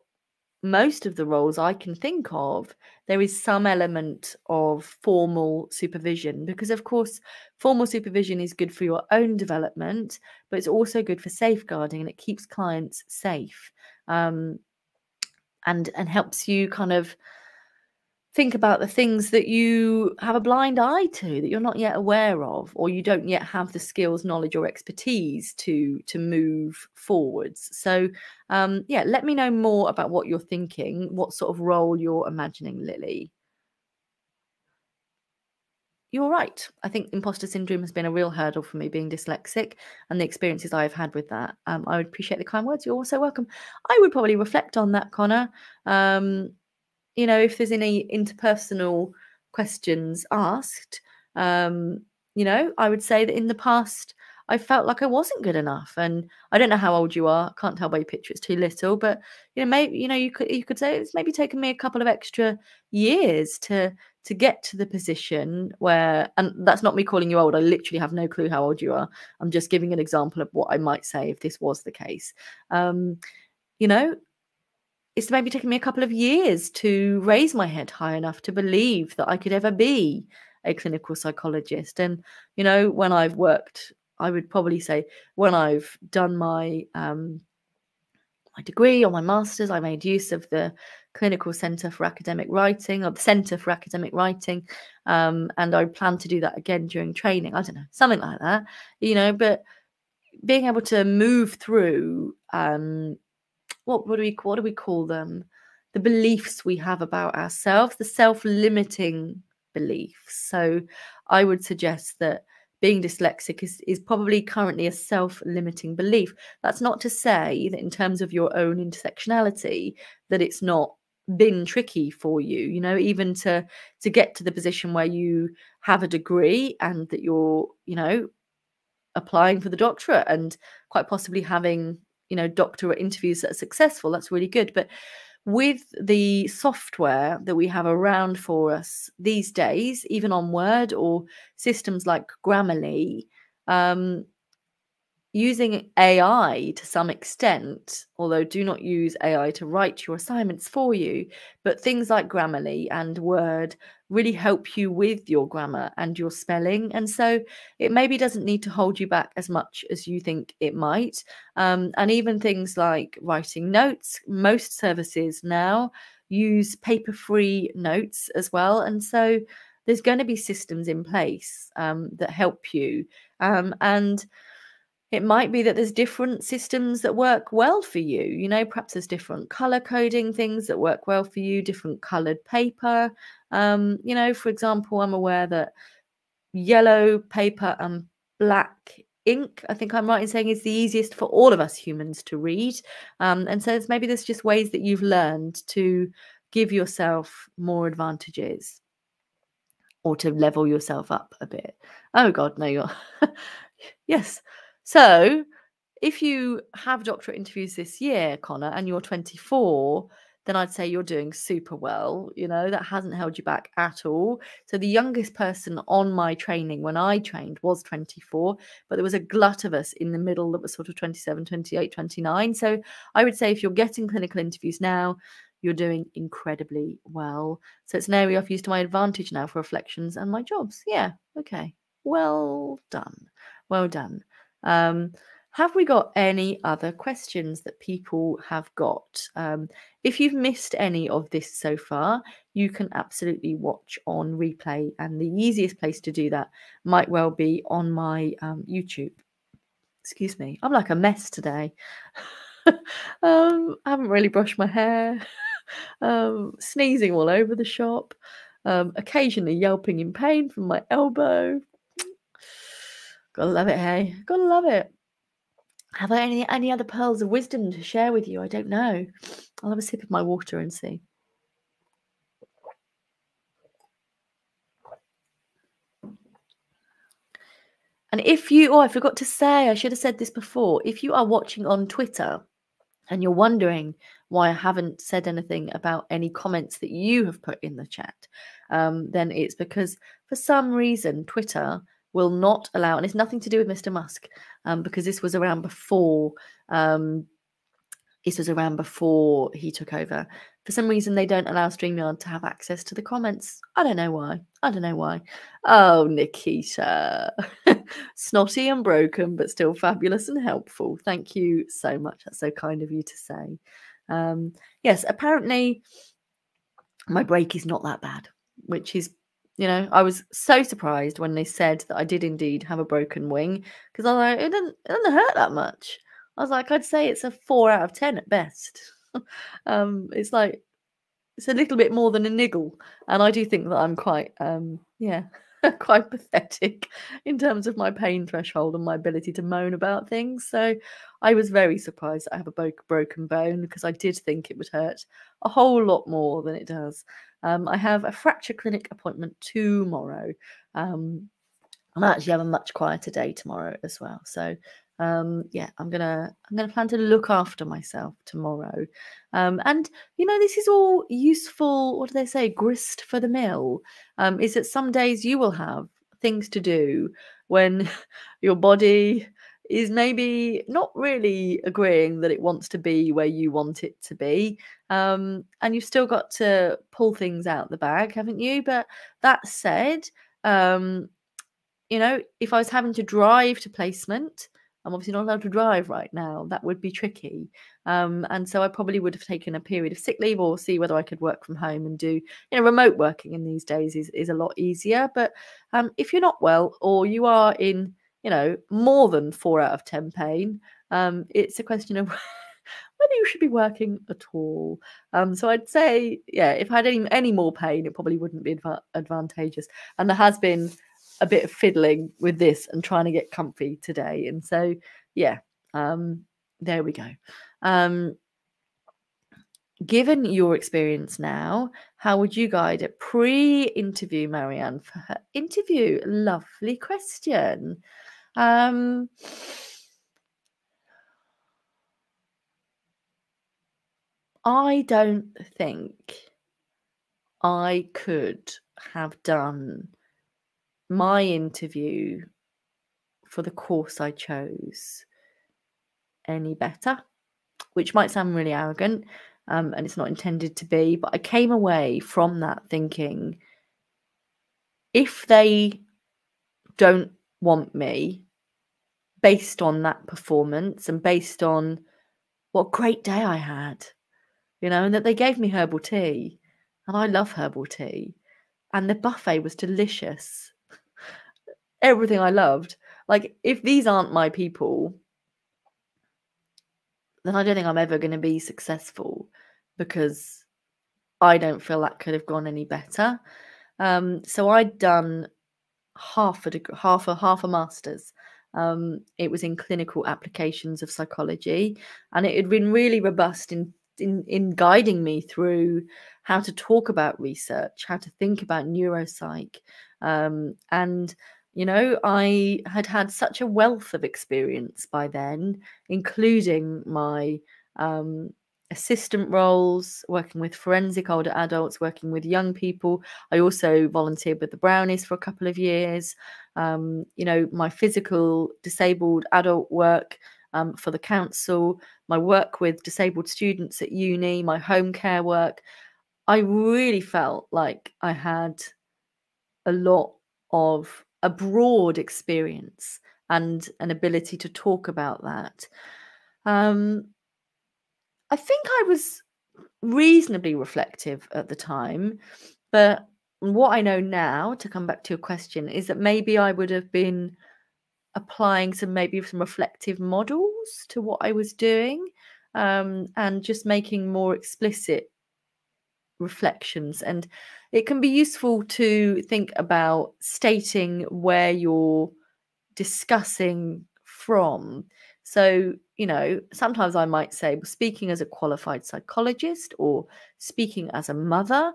most of the roles I can think of, there is some element of formal supervision, because of course formal supervision is good for your own development, but it's also good for safeguarding, and it keeps clients safe. And helps you kind of think about the things that you have a blind eye to, that you're not yet aware of, or you don't yet have the skills, knowledge, or expertise to move forwards. So yeah, let me know more about what you're thinking, what sort of role you're imagining, Lily. You're right. I think imposter syndrome has been a real hurdle for me, being dyslexic, and the experiences I've had with that. I would appreciate the kind words. You're also welcome. I would probably reflect on that, Connor. You know, if there's any interpersonal questions asked, you know, I would say that in the past, I felt like I wasn't good enough. And I don't know how old you are. Can't tell by your picture, it's too little. But, you know, maybe, you know, you could say it's maybe taken me a couple of extra years to get to the position where, and that's not me calling you old. I literally have no clue how old you are. I'm just giving an example of what I might say if this was the case. You know, it's maybe taken me a couple of years to raise my head high enough to believe that I could ever be a clinical psychologist. And, you know, when I've worked, I would probably say when I've done my my degree or my master's, I made use of the Clinical Centre for Academic Writing, or the Centre for Academic Writing, and I plan to do that again during training. I don't know, something like that, you know. But being able to move through what do we call them? The beliefs we have about ourselves, the self-limiting beliefs. So I would suggest that being dyslexic is probably currently a self-limiting belief. That's not to say that in terms of your own intersectionality, that it's not been tricky for you, you know, even to get to the position where you have a degree and that you're, you know, applying for the doctorate and quite possibly having, you know, doctorate interviews that are successful. That's really good. But with the software that we have around for us these days, even on Word or systems like Grammarly, using AI to some extent, although do not use AI to write your assignments for you, but things like Grammarly and Word really help you with your grammar and your spelling. And so it maybe doesn't need to hold you back as much as you think it might. And even things like writing notes, most services now use paper-free notes as well. And so there's going to be systems in place that help you. And It might be that there's different systems that work well for you. You know, perhaps there's different color coding things that work well for you, different colored paper. You know, for example, I'm aware that yellow paper and black ink, I think I'm right in saying, is the easiest for all of us humans to read. And so maybe there's just ways that you've learned to give yourself more advantages or to level yourself up a bit. Oh God, no, you're yes. So if you have doctorate interviews this year, Connor, and you're 24, then I'd say you're doing super well. You know, that hasn't held you back at all. So the youngest person on my training when I trained was 24, but there was a glut of us in the middle that was sort of 27, 28, 29. So I would say if you're getting clinical interviews now, you're doing incredibly well. So it's an area I've used to my advantage now for reflections and my jobs. Yeah, okay. Well done. Well done. Have we got any other questions that people have got? If you've missed any of this so far, you can absolutely watch on replay. And the easiest place to do that might well be on my YouTube. Excuse me, I'm like a mess today. I haven't really brushed my hair. Sneezing all over the shop. Occasionally yelping in pain from my elbow. Gotta love it, hey? Gotta love it. Have I any other pearls of wisdom to share with you? I don't know. I'll have a sip of my water and see. And if you, I forgot to say, I should have said this before. If you are watching on Twitter and you're wondering why I haven't said anything about any comments that you have put in the chat, then it's because for some reason Twitter will not allow, and it's nothing to do with Mr. Musk, because this was around before he took over. For some reason, they don't allow StreamYard to have access to the comments. I don't know why. Oh, Nikita. Snotty and broken, but still fabulous and helpful. Thank you so much. That's so kind of you to say. Yes, apparently my break is not that bad, which is, you know, I was so surprised when they said that I did indeed have a broken wing, because I was like, it doesn't hurt that much. I was like, I'd say it's a 4 out of 10 at best. It's like, it's a little bit more than a niggle. And I do think that I'm quite, quite pathetic in terms of my pain threshold and my ability to moan about things. So I was very surprised that I have a broken bone, because I did think it would hurt a whole lot more than it does. I have a fracture clinic appointment tomorrow. I actually have a much quieter day tomorrow as well. So yeah, I'm gonna plan to look after myself tomorrow. And you know, this is all useful, what do they say, grist for the mill. Is that some days you will have things to do when your body is maybe not really agreeing that it wants to be where you want it to be. And you've still got to pull things out the bag, haven't you? But that said, you know, if I was having to drive to placement, I'm obviously not allowed to drive right now. That would be tricky. And so I probably would have taken a period of sick leave, or see whether I could work from home and do, you know, remote working in these days is a lot easier. But if you're not well, or you are in, you know, more than 4 out of 10 pain, it's a question of whether you should be working at all. So I'd say, yeah, if I had any more pain, it probably wouldn't be advantageous. And there has been a bit of fiddling with this and trying to get comfy today. And so, yeah, there we go. Given your experience now, how would you guide a pre-interview Marianne for her interview? Lovely question. I don't think I could have done my interview for the course I chose any better, which might sound really arrogant, and it's not intended to be, but I came away from that thinking, if they don't want me based on that performance and based on what great day I had, you know, and that they gave me herbal tea, and I love herbal tea, and the buffet was delicious. Everything I loved. like, if these aren't my people, then I don't think I'm ever going to be successful, because I don't feel that could have gone any better. So I'd done half a master's. It was in clinical applications of psychology, and it had been really robust in guiding me through how to talk about research, how to think about neuropsych, and I had had such a wealth of experience by then, including my assistant roles, working with forensic older adults, working with young people. I also volunteered with the Brownies for a couple of years. My physical disabled adult work for the council, my work with disabled students at uni, my home care work. I really felt like I had a broad experience and an ability to talk about that. I think I was reasonably reflective at the time, but what I know now, to come back to your question, is that maybe I would have been applying some reflective models to what I was doing, and just making more explicit reflections. And it can be useful to think about stating where you're discussing from. So, sometimes I might say, well, speaking as a qualified psychologist, or speaking as a mother,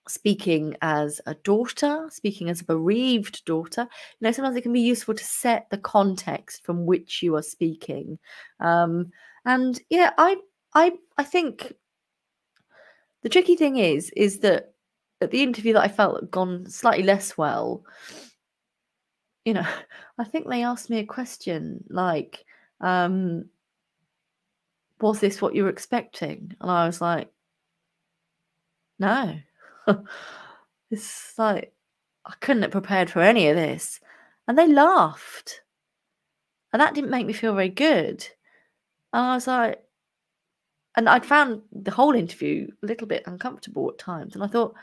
speaking as a daughter, speaking as a bereaved daughter. Sometimes it can be useful to set the context from which you are speaking. And yeah, I think the tricky thing is that at the interview that I felt had gone slightly less well, I think they asked me a question like, was this what you were expecting? And I was like, no. It's like, I couldn't have prepared for any of this. And they laughed. And that didn't make me feel very good. And I was like, and I'd found the whole interview a little bit uncomfortable at times. And I thought,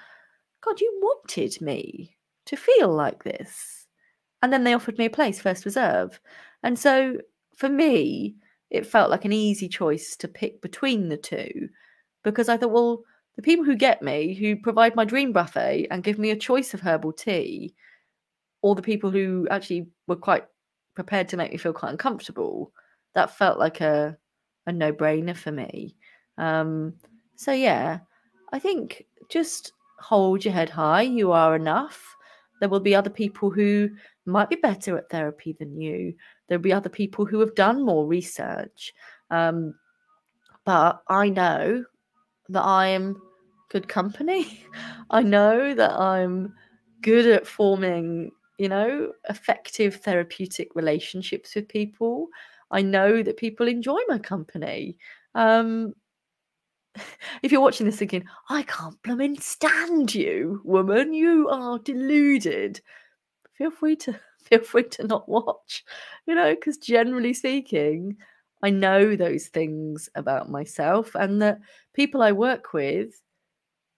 God, you wanted me to feel like this. And then they offered me a place, first reserve. And so for me, it felt like an easy choice to pick between the two, because I thought, well, the people who get me, who provide my dream buffet and give me a choice of herbal tea, or the people who actually were quite prepared to make me feel quite uncomfortable, that felt like a no-brainer for me. So yeah, I think just hold your head high. You are enough. There will be other people who might be better at therapy than you. There'll be other people who have done more research. But I know that I am good company. I know that I'm good at forming, effective therapeutic relationships with people. I know that people enjoy my company. If you're watching this thinking, I can't blooming stand you, woman, you are deluded, feel free to not watch, because generally speaking, I know those things about myself, and that people I work with,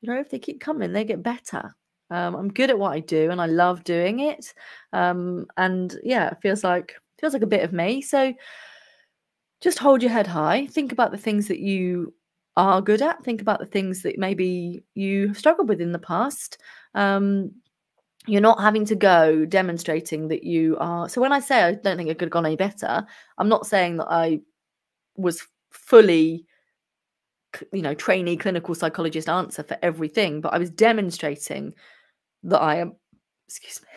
if they keep coming, they get better. I'm good at what I do, and I love doing it. And yeah, it feels like a bit of me. So just hold your head high. Think about the things that you are good at. Think about the things that maybe you have struggled with in the past. You're not having to go demonstrating that you are. So when I say I don't think it could have gone any better, I'm not saying that I was fully, trainee clinical psychologist answer for everything, but I was demonstrating that I am, excuse me,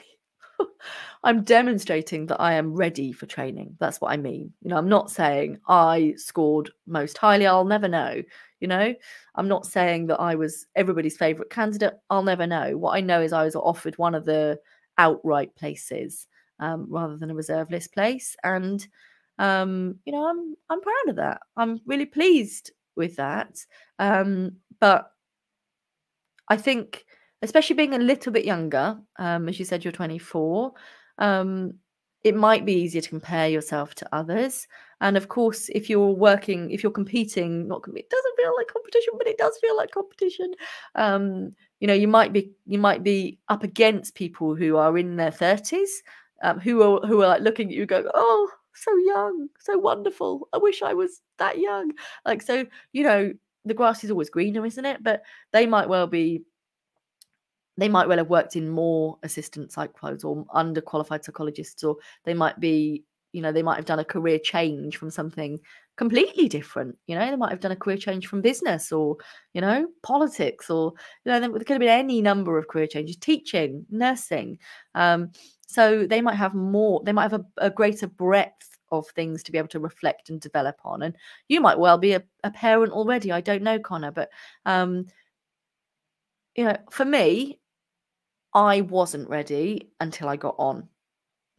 I'm demonstrating that I am ready for training. That's what I mean. I'm not saying I scored most highly. I'll never know. I'm not saying that I was everybody's favorite candidate. I'll never know. What I know is I was offered one of the outright places, rather than a reserve list place. And, I'm proud of that. I'm really pleased with that. But I think, especially being a little bit younger, as you said, you're 24, it might be easier to compare yourself to others. And of course, if you're competing, it doesn't feel like competition, but it does feel like competition. You might be up against people who are in their 30s. who are like looking at you going, oh, so young, so wonderful, I wish I was that young. Like, so, you know, the grass is always greener, isn't it? But they might well have worked in more assistant psychos or underqualified psychologists, or they might be, you know, they might have done a career change from something completely different. You know, they might have done a career change from business or, you know, politics, or, you know, there could have been any number of career changes, teaching, nursing. So they might have a greater breadth of things to be able to reflect and develop on. And you might well be a parent already. I don't know, Connor, but, you know, for me, I wasn't ready until I got on.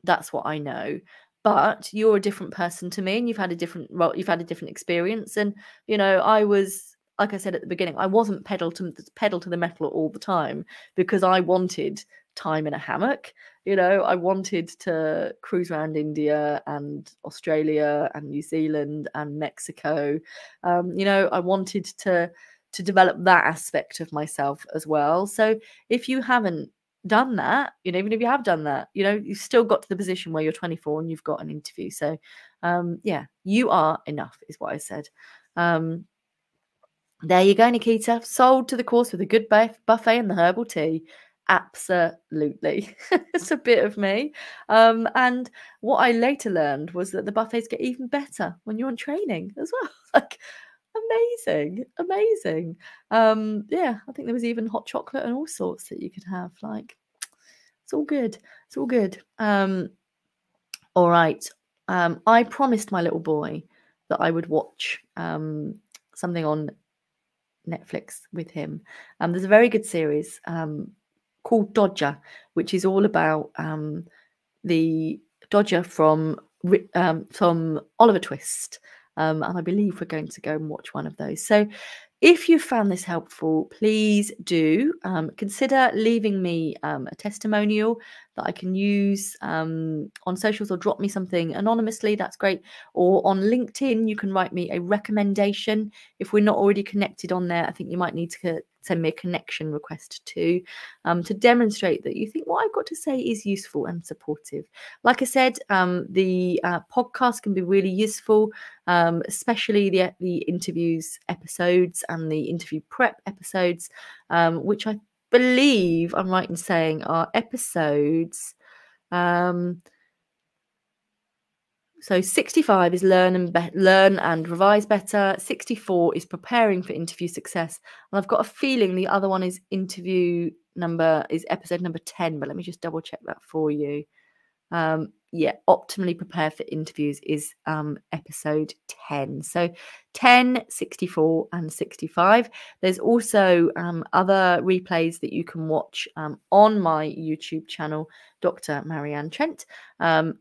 That's what I know. But you're a different person to me, and you've had a different role, you've had a different experience. And, you know, I was, like I said at the beginning, I wasn't pedal to the metal all the time, because I wanted time in a hammock. You know, I wanted to cruise around India and Australia and New Zealand and Mexico. You know, I wanted to develop that aspect of myself as well. So if you haven't done that, you know, even if you have done that, you know, you've still got to the position where you're 24 and you've got an interview. So yeah, you are enough is what I said. There you go, Nikita. Sold to the course with a good buffet and the herbal tea. Absolutely. It's a bit of me. And what I later learned was that the buffets get even better when you're on training as well. Like, amazing. Yeah, I think there was even hot chocolate and all sorts that you could have. Like, it's all good. All right. I promised my little boy that I would watch something on Netflix with him. There's a very good series called Dodger, which is all about the Dodger from Oliver Twist. And I believe we're going to go and watch one of those. So if you found this helpful, please do consider leaving me a testimonial that I can use on socials, or drop me something anonymously. That's great. Or on LinkedIn, you can write me a recommendation. If we're not already connected on there, I think you might need to send me a connection request too, to demonstrate that you think what I've got to say is useful and supportive. Like I said, the podcast can be really useful, especially the interviews episodes and the interview prep episodes, which I believe I'm right in saying are episodes. So 65 is learn and revise better. 64 is preparing for interview success. And I've got a feeling the other one is episode number 10, but let me just double check that for you. Yeah, optimally prepare for interviews is episode 10. So 10, 64 and 65. There's also other replays that you can watch on my YouTube channel, Dr Marianne Trent. Yeah,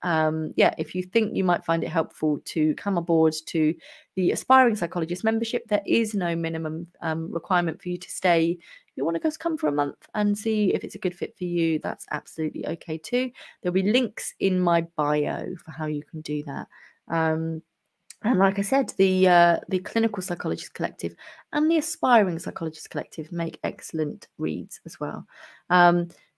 if you think you might find it helpful to come aboard to the Aspiring Psychologist membership, there is no minimum requirement for you to stay. If you want to just come for a month and see if it's a good fit for you, that's absolutely okay too. There'll be links in my bio for how you can do that. And like I said, the Clinical Psychologist Collective and the Aspiring Psychologist Collective make excellent reads as well.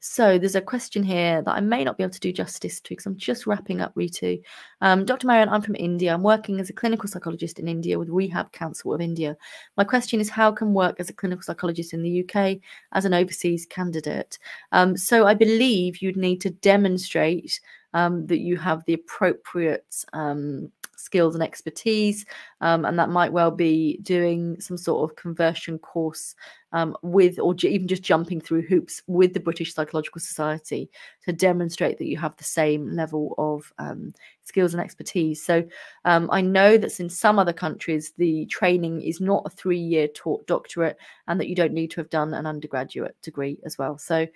So there's a question here that I may not be able to do justice to because I'm just wrapping up, Ritu. Dr. Marianne, I'm from India. I'm working as a clinical psychologist in India with Rehab Council of India. My question is, how can work as a clinical psychologist in the UK as an overseas candidate? So I believe you'd need to demonstrate that you have the appropriate skills and expertise, and that might well be doing some sort of conversion course with, or even just jumping through hoops with the British Psychological Society to demonstrate that you have the same level of skills and expertise. So I know that in some other countries, the training is not a 3-year taught doctorate, and that you don't need to have done an undergraduate degree as well. So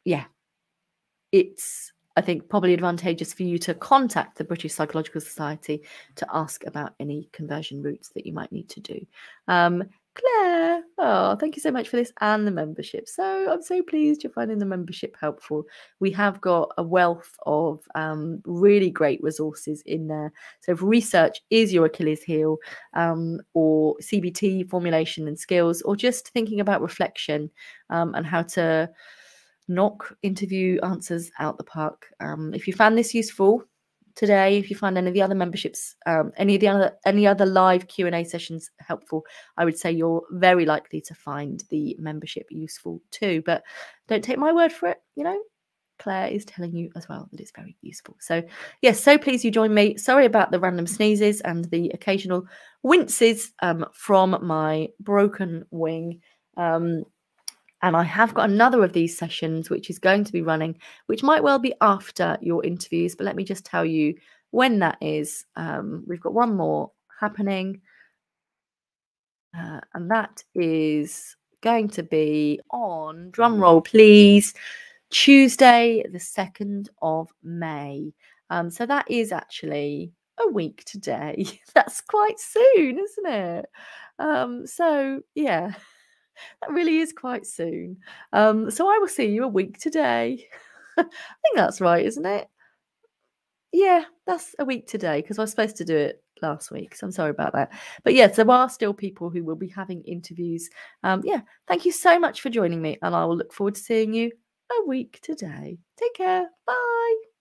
yeah, it's, I think, probably advantageous for you to contact the British Psychological Society to ask about any conversion routes that you might need to do. Claire, oh, thank you so much for this and the membership. So I'm so pleased you're finding the membership helpful. We have got a wealth of really great resources in there. So if research is your Achilles heel, or CBT formulation and skills, or just thinking about reflection and how to knock interview answers out the park. If you found this useful today, if you find any of the other memberships, any other live Q&A sessions helpful, I would say you're very likely to find the membership useful too. But don't take my word for it, you know. Claire is telling you as well that it's very useful. So yes, so pleased you joined me. Sorry about the random sneezes and the occasional winces from my broken wing. And I have got another of these sessions which is going to be running, which might well be after your interviews, but let me just tell you when that is. We've got one more happening, and that is going to be on, drum roll please, Tuesday the 2nd of May. So that is actually a week today. That's quite soon, isn't it? So yeah, that really is quite soon. So I will see you a week today. I think that's right, isn't it? Yeah, that's a week today because I was supposed to do it last week. So I'm sorry about that. But yes, there are still people who will be having interviews. Yeah, thank you so much for joining me, and I will look forward to seeing you a week today. Take care. Bye.